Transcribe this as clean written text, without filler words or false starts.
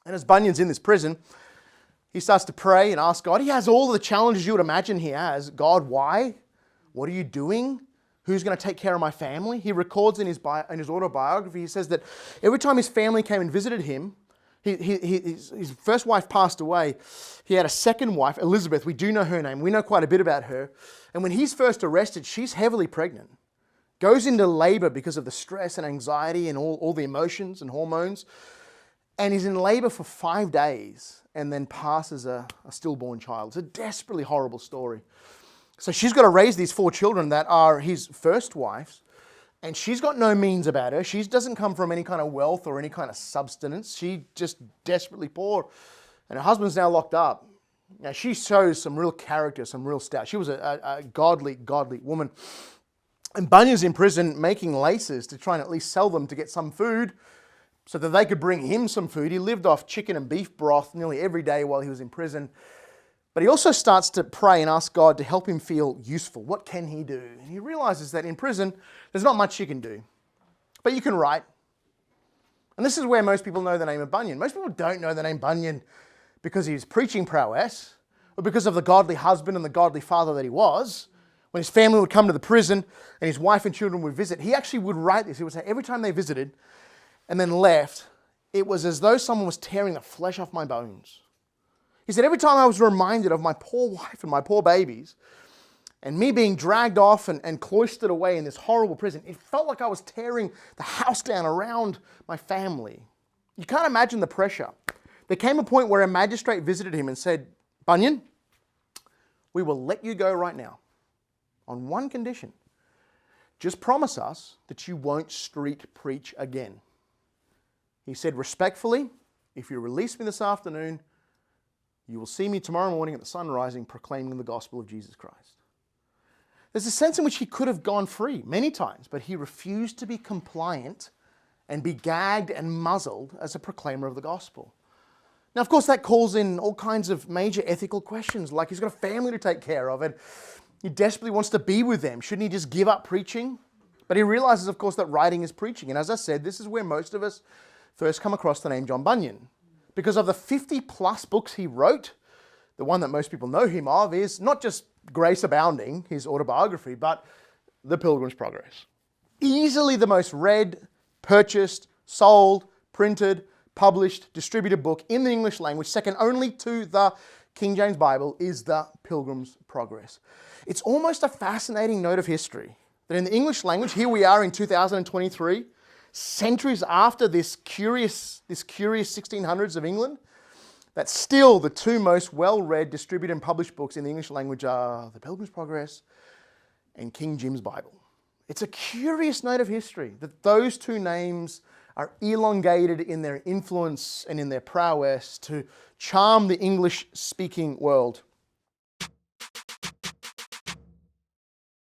And as Bunyan's in this prison, he starts to pray and ask God. He has all the challenges you would imagine he has. God, why? What are you doing? Who's going to take care of my family? He records in his autobiography, he says that every time his family came and visited him, his first wife passed away. He had a second wife, Elizabeth. We do know her name. We know quite a bit about her. And when he's first arrested, she's heavily pregnant. Goes into labor because of the stress and anxiety and all the emotions and hormones. And he's in labor for 5 days and then passes a stillborn child. It's a desperately horrible story. So she's got to raise these 4 children that are his first wife's. And she's got no means about her. She doesn't come from any kind of wealth or any kind of substance. She just desperately poor. And her husband's now locked up. Now she shows some real character, some real stout. She was a godly woman. And Bunyan's in prison making laces to try and at least sell them to get some food so that they could bring him some food. He lived off chicken and beef broth nearly every day while he was in prison. But he also starts to pray and ask God to help him feel useful. What can he do? And he realizes that in prison, there's not much you can do. But you can write. And this is where most people know the name of Bunyan. Most people don't know the name Bunyan because of his preaching prowess or because of the godly husband and the godly father that he was. When his family would come to the prison and his wife and children would visit, he actually would write this. He would say every time they visited and then left, it was as though someone was tearing the flesh off my bones. He said, every time I was reminded of my poor wife and my poor babies and me being dragged off and cloistered away in this horrible prison, it felt like I was tearing the house down around my family. You can't imagine the pressure. There came a point where a magistrate visited him and said, Bunyan, we will let you go right now on one condition. Just promise us that you won't street preach again. He said, respectfully, if you release me this afternoon, you will see me tomorrow morning at the sun rising proclaiming the gospel of Jesus Christ. There's a sense in which he could have gone free many times, but he refused to be compliant and be gagged and muzzled as a proclaimer of the gospel. Now, of course, that calls in all kinds of major ethical questions, like he's got a family to take care of and he desperately wants to be with them. Shouldn't he just give up preaching? But he realizes, of course, that writing is preaching. And as I said, this is where most of us first come across the name John Bunyan. Because of the 50 plus books he wrote, the one that most people know him of is not just Grace Abounding, his autobiography, but The Pilgrim's Progress. Easily the most read, purchased, sold, printed, published, distributed book in the English language, second only to the King James Bible, is The Pilgrim's Progress. It's almost a fascinating note of history that in the English language, here we are in 2023, centuries after this curious 1600s of England, that still the 2 most well-read, distributed and published books in the English language are The Pilgrim's Progress and King James Bible. It's a curious note of history that those 2 names are elongated in their influence and in their prowess to charm the English-speaking world.